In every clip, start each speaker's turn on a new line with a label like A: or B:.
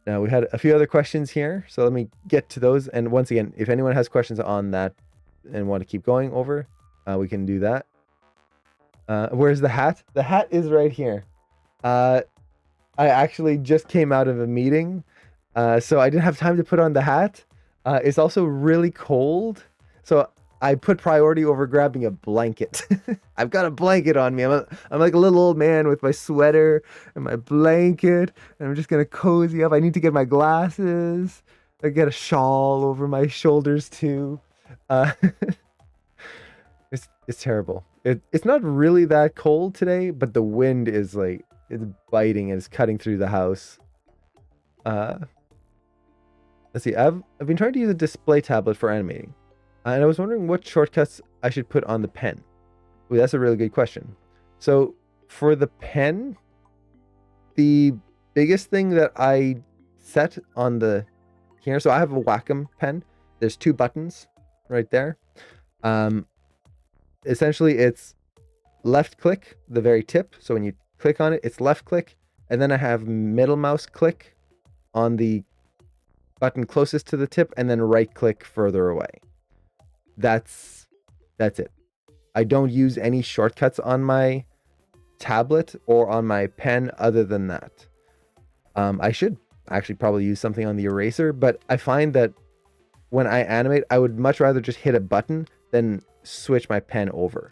A: Now we had a few other questions here, so let me get to those. And once again, if anyone has questions on that and want to keep going over, we can do that. Where's the hat? The hat is right here. I actually just came out of a meeting, so I didn't have time to put on the hat. It's also really cold, so I put priority over grabbing a blanket. I've got a blanket on me. I'm like a little old man with my sweater and my blanket, and I'm just gonna cozy up. I need to get my glasses. I get a shawl over my shoulders too. Uh, it's terrible. It's not really that cold today, but the wind is like it's biting and it's cutting through the house. Uh, let's see. I've been trying to use a display tablet for animating, and I was wondering what shortcuts I should put on the pen. Ooh, that's a really good question. So for the pen, the biggest thing that I set on the here, so I have a Wacom pen. There's two buttons right there. Essentially it's left click, the very tip. So when you click on it, it's left click, and then I have middle mouse click on the button closest to the tip, and then right click further away. That's it. I don't use any shortcuts on my tablet or on my pen other than that. I should actually probably use something on the eraser, but I find that when I animate, I would much rather just hit a button than switch my pen over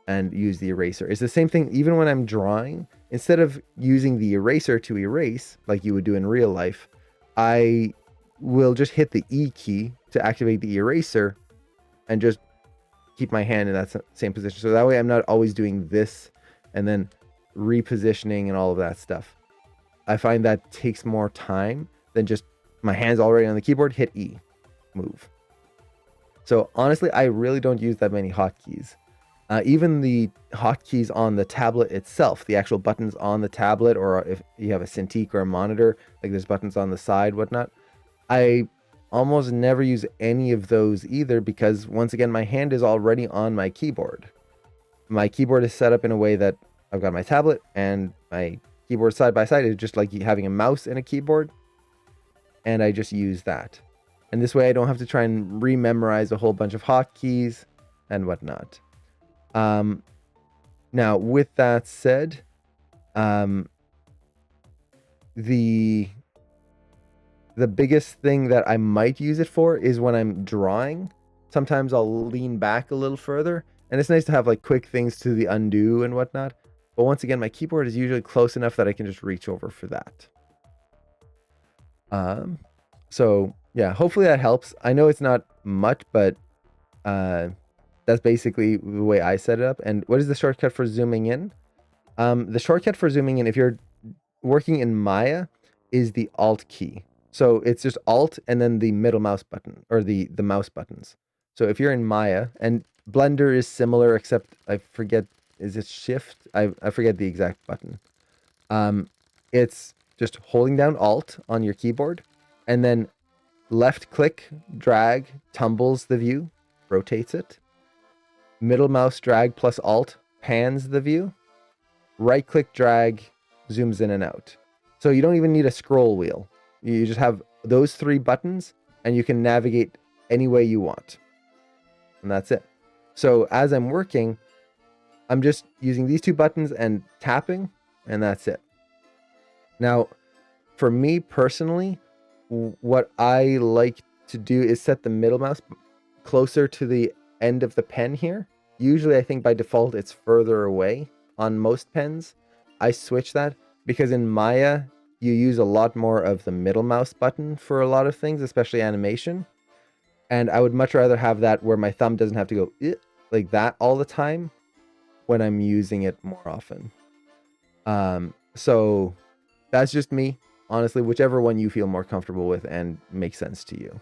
A: and use the eraser. It's the same thing even when I'm drawing. Instead of using the eraser to erase like you would do in real life, I will just hit the E key to activate the eraser and just keep my hand in that same position. So that way I'm not always doing this and then repositioning and all of that stuff. I find that takes more time than just my hand's already on the keyboard, hit E, move. So honestly, I really don't use that many hotkeys. Even the hotkeys on the tablet itself, the actual buttons on the tablet, or if you have a Cintiq or a monitor, like there's buttons on the side, whatnot, I almost never use any of those either because once again, my hand is already on my keyboard. My keyboard is set up in a way that I've got my tablet and my keyboard side by side. It's just like having a mouse and a keyboard, and I just use that. And this way I don't have to try and rememorize a whole bunch of hotkeys and whatnot. Now, with that said, the biggest thing that I might use it for is when I'm drawing. Sometimes I'll lean back a little further, and it's nice to have like quick things to the undo and whatnot. But once again, my keyboard is usually close enough that I can just reach over for that. So yeah, hopefully that helps. I know it's not much, but that's basically the way I set it up. And what is the shortcut for zooming in? The shortcut for zooming in, if you're working in Maya, is the Alt key. So it's just Alt and then the middle mouse button, or the mouse buttons. So if you're in Maya, and Blender is similar, except I forget, is it Shift? I forget the exact button. It's just holding down Alt on your keyboard, and then left click, drag, tumbles the view, rotates it. Middle mouse drag plus Alt pans the view. Right click, drag, zooms in and out. So you don't even need a scroll wheel. You just have those three buttons and you can navigate any way you want. And that's it. So as I'm working, I'm just using these two buttons and tapping, and that's it. Now, for me personally, what I like to do is set the middle mouse closer to the end of the pen here. Usually I think by default it's further away on most pens. I switch that because in Maya you use a lot more of the middle mouse button for a lot of things, especially animation. And I would much rather have that where my thumb doesn't have to go like that all the time when I'm using it more often. So that's just me. Honestly, whichever one you feel more comfortable with and makes sense to you.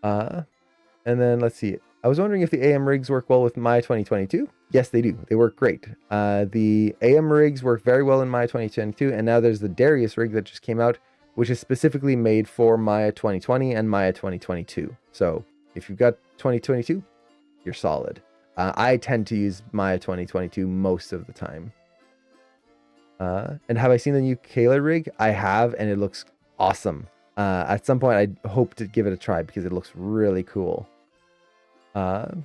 A: And then let's see. I was wondering if the AM rigs work well with Maya 2022. Yes, they do. They work great. The AM rigs work very well in Maya 2022, and now there's the Darius rig that just came out, which is specifically made for Maya 2020 and Maya 2022. So if you've got 2022, you're solid. I tend to use Maya 2022 most of the time. And have I seen the new Kayla rig? I have, and it looks awesome. At some point, I hope to give it a try because it looks really cool. And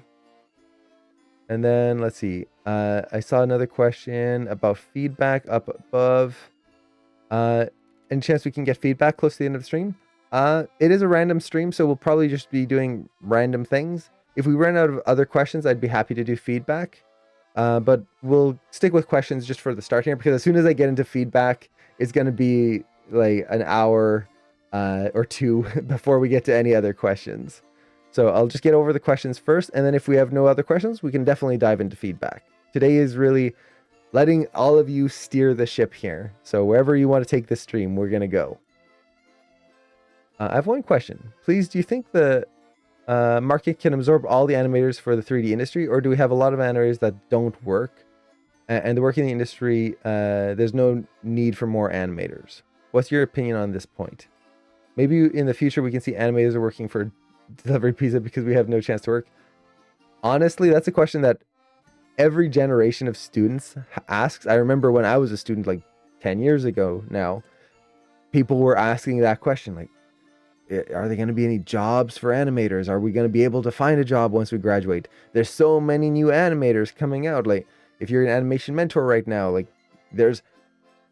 A: then let's see. I saw another question about feedback up above. Any chance we can get feedback close to the end of the stream? It is a random stream, so we'll probably just be doing random things. If we run out of other questions, I'd be happy to do feedback. But we'll stick with questions just for the start here, because as soon as I get into feedback, it's going to be like an hour or two before we get to any other questions. So I'll just get over the questions first, and then if we have no other questions, we can definitely dive into feedback. Today is really letting all of you steer the ship here. So wherever you want to take this stream, we're going to go. I have one question. Please, do you think the market can absorb all the animators for the 3D industry, or do we have a lot of animators that don't work? And the work in the industry, there's no need for more animators. What's your opinion on this point? Maybe in the future we can see animators are working for Delivery Pizza because we have no chance to work. Honestly, that's a question that every generation of students asks. I remember when I was a student like 10 years ago now, people were asking that question, like, are there going to be any jobs for animators? Are we going to be able to find a job once we graduate? There's so many new animators coming out. Like, if you're an animation mentor right now, like, there's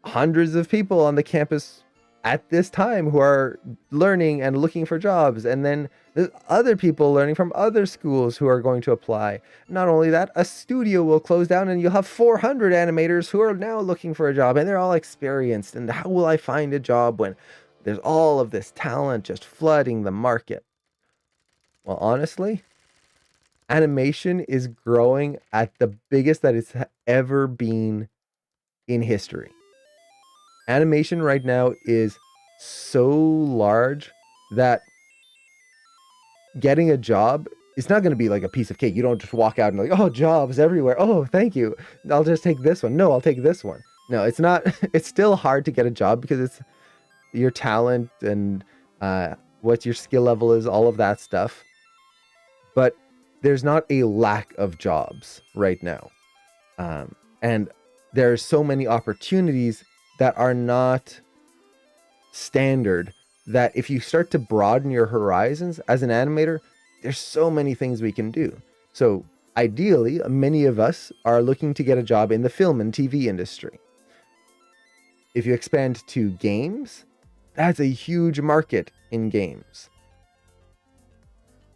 A: hundreds of people on the campus at this time who are learning and looking for jobs. And then there's other people learning from other schools who are going to apply. Not only that, a studio will close down and you'll have 400 animators who are now looking for a job, and they're all experienced. And how will I find a job when there's all of this talent just flooding the market? Well, honestly, animation is growing at the biggest that it's ever been in history. Animation right now is so large that getting a job is not going to be like a piece of cake. You don't just walk out and like, oh, jobs everywhere. Oh, thank you. I'll just take this one. No, I'll take this one. No, it's not. It's still hard to get a job because it's your talent and what your skill level is, all of that stuff. But there's not a lack of jobs right now. And there's so many opportunities that are not standard, that if you start to broaden your horizons as an animator, there's so many things we can do. So ideally, many of us are looking to get a job in the film and TV industry. If you expand to games, that's a huge market in games.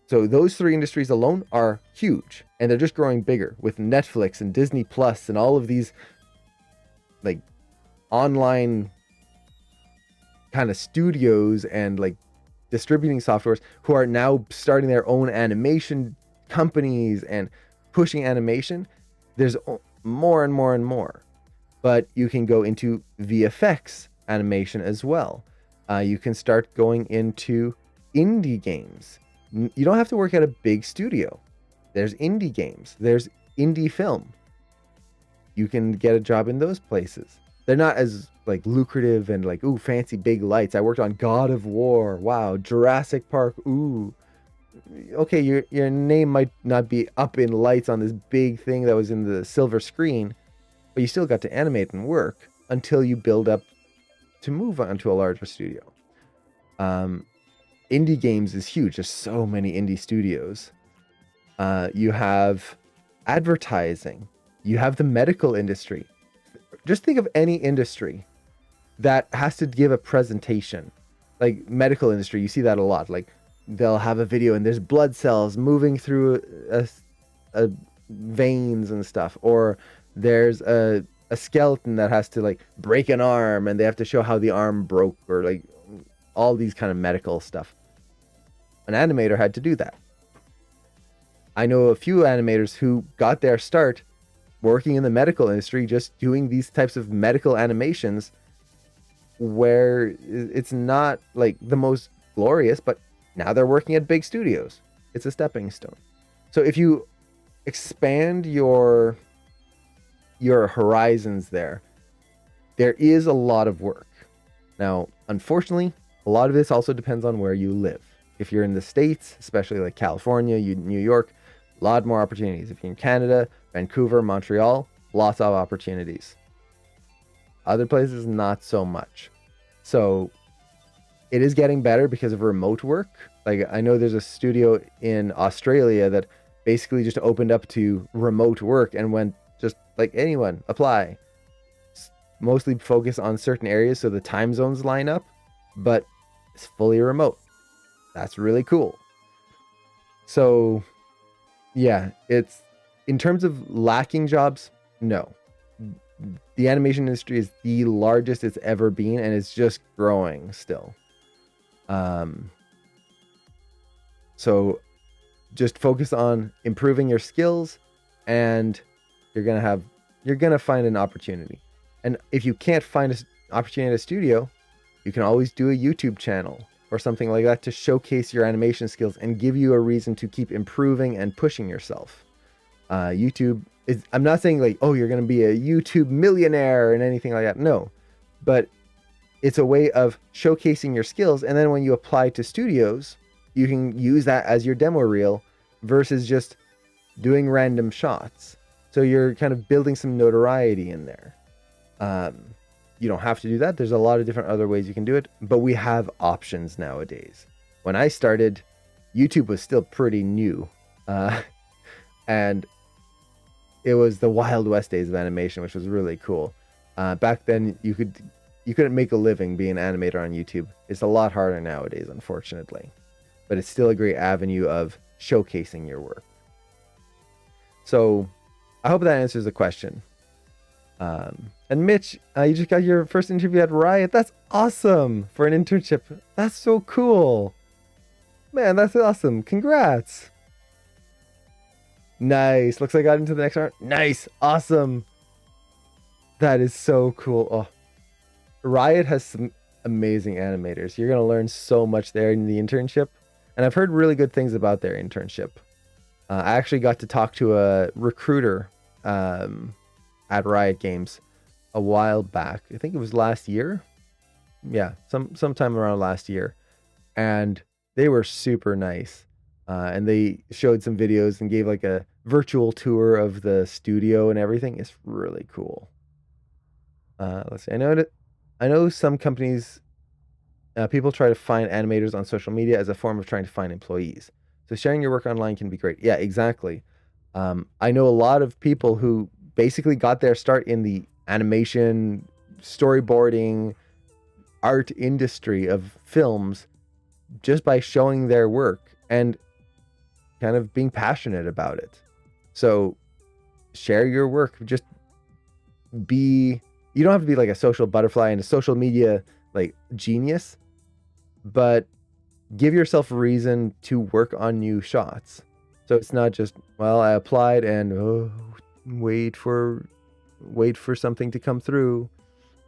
A: So those three industries alone are huge, and they're just growing bigger with Netflix and Disney Plus and all of these like online kind of studios and like distributing softwares who are now starting their own animation companies and pushing animation. There's more and more and more. But you can go into VFX animation as well. You can start going into indie games. You don't have to work at a big studio. There's indie games. There's indie film. You can get a job in those places. They're not as like lucrative and like, ooh, fancy big lights. I worked on God of War. Wow. Jurassic Park. Ooh. Okay, your name might not be up in lights on this big thing that was in the silver screen, but you still got to animate and work until you build up to move on to a larger studio. Indie games is huge. There's so many indie studios. You have advertising. You have the medical industry. Just think of any industry that has to give a presentation. Like medical industry, you see that a lot. Like they'll have a video and there's blood cells moving through a veins and stuff. Or there's a skeleton that has to like break an arm and they have to show how the arm broke, or like all these kind of medical stuff. An animator had to do that. I know a few animators who got their start working in the medical industry, just doing these types of medical animations where it's not like the most glorious, but now they're working at big studios. It's a stepping stone. So if you expand your horizons there is a lot of work. Now, unfortunately, a lot of this also depends on where you live. If you're in the States, especially like California, New York, a lot more opportunities. If you're in Canada, Vancouver, Montreal, lots of opportunities. Other places, not so much. So it is getting better because of remote work. Like, I know there's a studio in Australia that basically just opened up to remote work and went just like anyone apply. Mostly focus on certain areas so the time zones line up, but it's fully remote. That's really cool. So yeah, it's in terms of lacking jobs, no. The animation industry is the largest it's ever been, and it's just growing still. So just focus on improving your skills, and you're gonna find an opportunity. And if you can't find an opportunity at a studio, you can always do a YouTube channel or something like that to showcase your animation skills and give you a reason to keep improving and pushing yourself. YouTube is, I'm not saying like, oh, you're going to be a YouTube millionaire and anything like that. No, but it's a way of showcasing your skills. And then when you apply to studios, you can use that as your demo reel versus just doing random shots. So you're kind of building some notoriety in there. You don't have to do that. There's a lot of different other ways you can do it, but we have options nowadays. When I started, YouTube was still pretty new. And it was the Wild West days of animation, which was really cool. Back then, you couldn't make a living being an animator on YouTube. It's a lot harder nowadays, unfortunately. But it's still a great avenue of showcasing your work. So I hope that answers the question. And Mitch, you just got your first interview at Riot. That's awesome for an internship. That's so cool. Man, that's awesome. Congrats. Nice. Looks like I got into the next round. Nice. Awesome. That is so cool. Oh, Riot has some amazing animators. You're going to learn so much there in the internship. And I've heard really good things about their internship. I actually got to talk to a recruiter at Riot Games a while back. I think it was last year. Yeah, sometime around last year. And they were super nice. And they showed some videos and gave like a virtual tour of the studio and everything. It's really cool. Let's see. I know some companies, people try to find animators on social media as a form of trying to find employees. So sharing your work online can be great. Yeah, exactly. I know a lot of people who basically got their start in the animation, storyboarding, art industry of films just by showing their work and kind of being passionate about it. So share your work. Just you don't have to be like a social butterfly and a social media like genius, but give yourself a reason to work on new shots. So it's not just, well, I applied and wait for something to come through.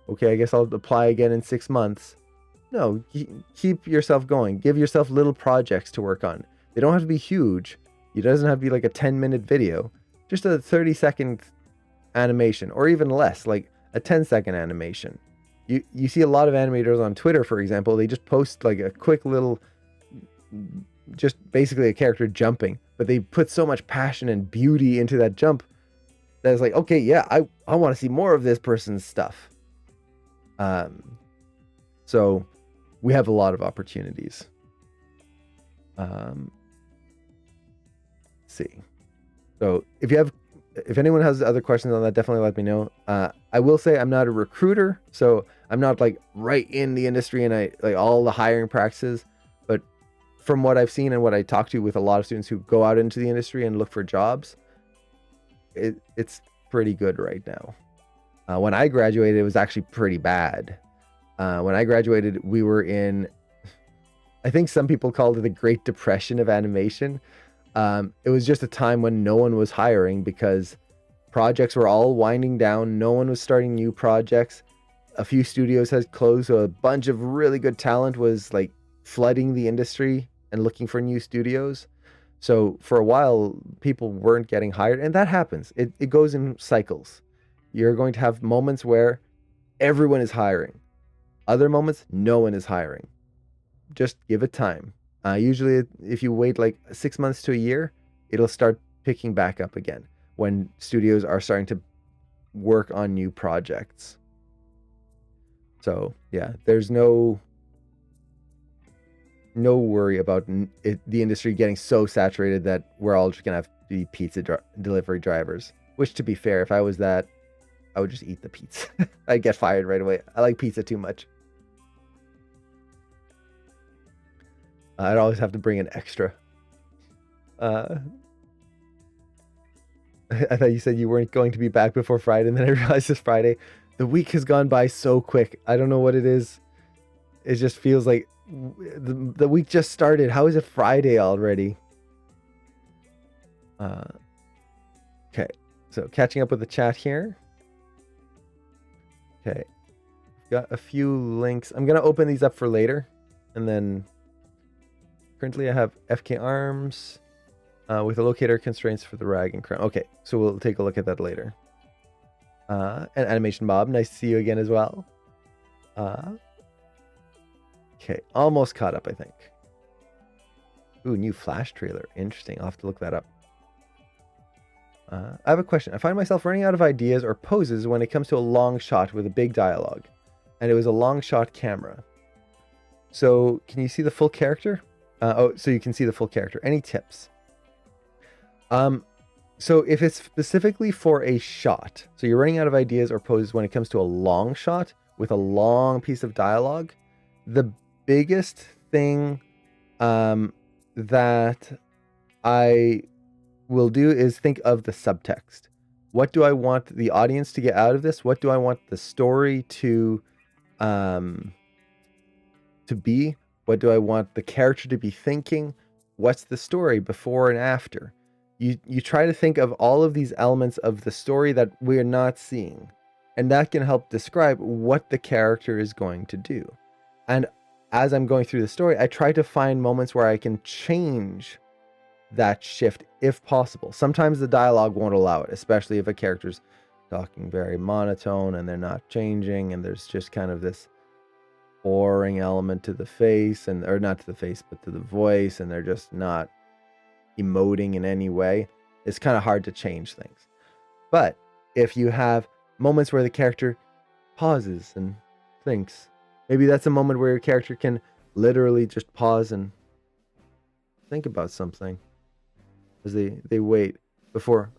A: Okay, I guess I'll apply again in 6 months. No, keep yourself going. Give yourself little projects to work on. They don't have to be huge. It doesn't have to be like a 10-minute video. Just a 30-second animation, or even less, like a 10-second animation. You see a lot of animators on Twitter, for example, they just post like a quick little, just basically a character jumping, but they put so much passion and beauty into that jump that it's like, okay, yeah, I want to see more of this person's stuff. So we have a lot of opportunities. See. So if anyone has other questions on that, definitely let me know. I will say I'm not a recruiter, so I'm not like right in the industry and I like all the hiring practices, but from what I've seen and what I talk to with a lot of students who go out into the industry and look for jobs, it's pretty good right now. When I graduated, it was actually pretty bad. When I graduated, we were in, I think some people called it the Great Depression of animation. It was just a time when no one was hiring because projects were all winding down. No one was starting new projects. A few studios had closed, so a bunch of really good talent was like flooding the industry and looking for new studios. So for a while, people weren't getting hired, and that happens. It goes in cycles. You're going to have moments where everyone is hiring. Other moments, no one is hiring. Just give it time. Usually, if you wait like 6 months to a year, it'll start picking back up again when studios are starting to work on new projects. So yeah, there's no worry about the industry getting so saturated that we're all just gonna have to be pizza delivery drivers. Which, to be fair, if I was that, I would just eat the pizza. I'd get fired right away. I like pizza too much. I'd always have to bring an extra. I thought you said you weren't going to be back before Friday, and then I realized it's Friday. The week has gone by so quick. I don't know what it is. It just feels like the week just started. How is it Friday already? Okay, so catching up with the chat here. Okay, got a few links. I'm gonna open these up for later, and then currently I have FK Arms with a locator constraints for the rag and crown. Okay, so we'll take a look at that later. And Animation Bob, nice to see you again as well. Okay, almost caught up, I think. Ooh, new Flash trailer. Interesting. I'll have to look that up. I have a question. I find myself running out of ideas or poses when it comes to a long shot with a big dialogue. And it was a long shot camera. So, can you see the full character? So you can see the full character. Any tips? So if it's specifically for a shot, so you're running out of ideas or poses when it comes to a long shot with a long piece of dialogue, the biggest thing that I will do is think of the subtext. What do I want the audience to get out of this? What do I want the story to be? What do I want the character to be thinking? What's the story before and after? You try to think of all of these elements of the story that we're not seeing, and that can help describe what the character is going to do. And as I'm going through the story, I try to find moments where I can change that shift if possible. Sometimes the dialogue won't allow it, especially if a character's talking very monotone and they're not changing, and there's just kind of this boring element to the face, or not to the face, but to the voice, and they're just not emoting in any way. It's kind of hard to change things. But if you have moments where the character pauses and thinks, maybe that's a moment where your character can literally just pause and think about something as they wait before,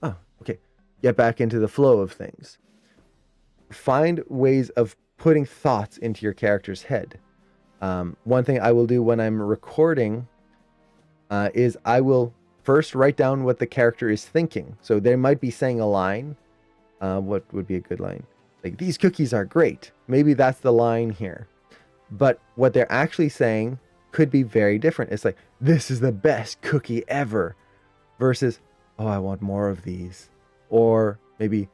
A: get back into the flow of things. Find ways of putting thoughts into your character's head. One thing I will do when I'm recording is I will first write down what the character is thinking. So they might be saying a line. What would be a good line? Like, these cookies are great. Maybe that's the line here. But what they're actually saying could be very different. It's like, this is the best cookie ever. Versus, oh, I want more of these. Or maybe,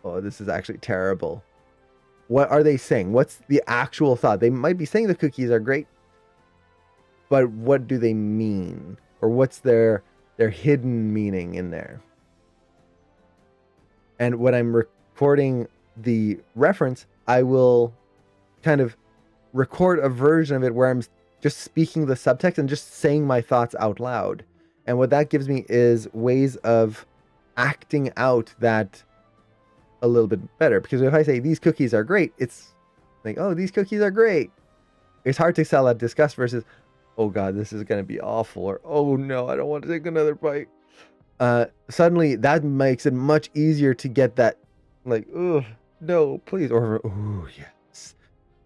A: oh, this is actually terrible. What are they saying? What's the actual thought? They might be saying the cookies are great, but what do they mean? Or what's their hidden meaning in there? And when I'm recording the reference, I will kind of record a version of it where I'm just speaking the subtext and just saying my thoughts out loud. And what that gives me is ways of acting out that a little bit better. Because if I say these cookies are great, it's like, oh, these cookies are great. It's hard to sell that disgust versus, oh God, this is going to be awful. Or, oh no, I don't want to take another bite. Suddenly that makes it much easier to get that, like, oh no, please. Or, oh yes,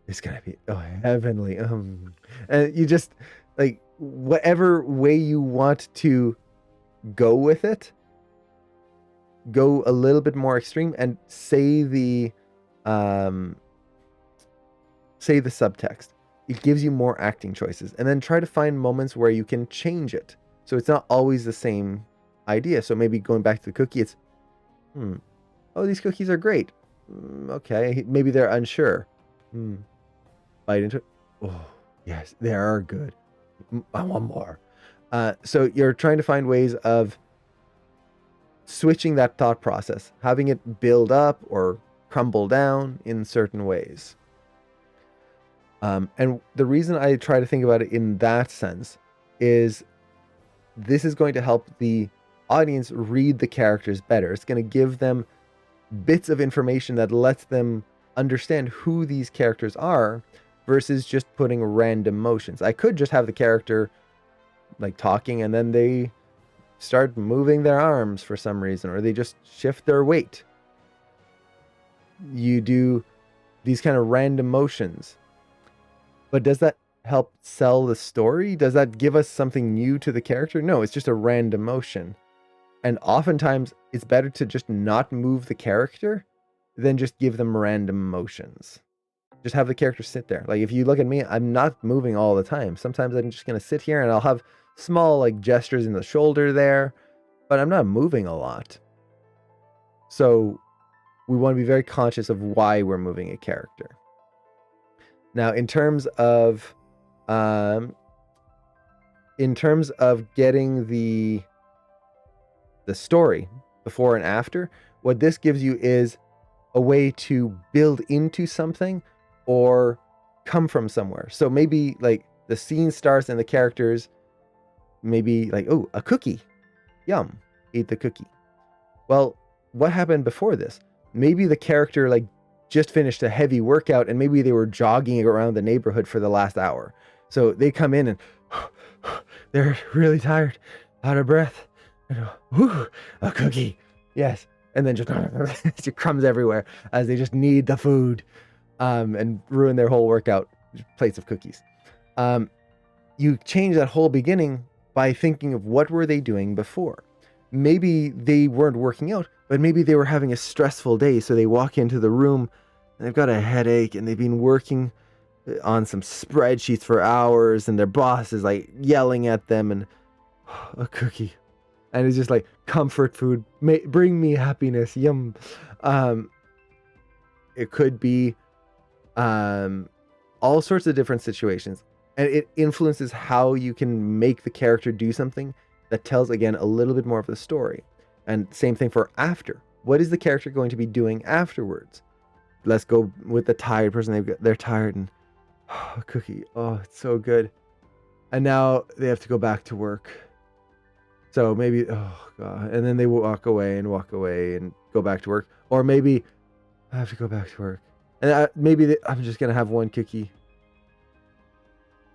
A: it's going to be heavenly. And you just, like, whatever way you want to go with it, go a little bit more extreme and say the subtext. It gives you more acting choices, and then try to find moments where you can change it. So it's not always the same idea. So maybe going back to the cookie, it's, oh, these cookies are great. Okay. Maybe they're unsure. Bite into it. Oh, yes, they are good. I want more. So you're trying to find ways of switching that thought process, having it build up or crumble down in certain ways. And the reason I try to think about it in that sense is this is going to help the audience read the characters better. It's going to give them bits of information that lets them understand who these characters are versus just putting random motions. I could just have the character like talking and then they start moving their arms for some reason, or they just shift their weight. You do these kind of random motions. But does that help sell the story? Does that give us something new to the character? No, it's just a random motion. And oftentimes it's better to just not move the character than just give them random motions. Just have the character sit there. Like if you look at me, I'm not moving all the time. Sometimes I'm just going to sit here and I'll have small like gestures in the shoulder there, but I'm not moving a lot. So we want to be very conscious of why we're moving a character. Now, in terms of getting the story before and after, what this gives you is a way to build into something or come from somewhere. So maybe like the scene starts and the characters maybe like, oh, a cookie, yum, eat the cookie. Well, what happened before this? Maybe the character like just finished a heavy workout and maybe they were jogging around the neighborhood for the last hour. So they come in and they're really tired, out of breath. And, whoo, a cookie. Yes. And then just crumbs everywhere as they just need the food and ruin their whole workout. Plates of cookies. You change that whole beginning by thinking of what were they doing before. Maybe they weren't working out, but maybe they were having a stressful day. So they walk into the room and they've got a headache and they've been working on some spreadsheets for hours and their boss is like yelling at them and a cookie. And it's just like comfort food. Bring me happiness. Yum. It could be all sorts of different situations. And it influences how you can make the character do something that tells, again, a little bit more of the story. And same thing for after. What is the character going to be doing afterwards? Let's go with the tired person. They're tired and a cookie. Oh, it's so good. And now they have to go back to work. So maybe, oh God. And then they walk away and go back to work. Or maybe I have to go back to work. And maybe I'm just going to have one cookie.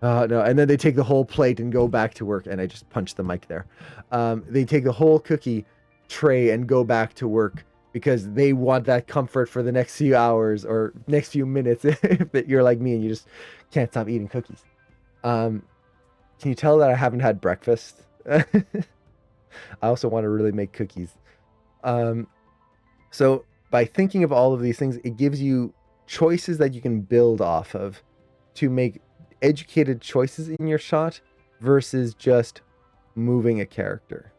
A: No, and then they take the whole plate and go back to work. And I just punched the mic there. They take the whole cookie tray and go back to work because they want that comfort for the next few hours or next few minutes. If you're like me and you just can't stop eating cookies. Can you tell that I haven't had breakfast? I also want to really make cookies. So by thinking of all of these things, it gives you choices that you can build off of to make educated choices in your shot versus just moving a character.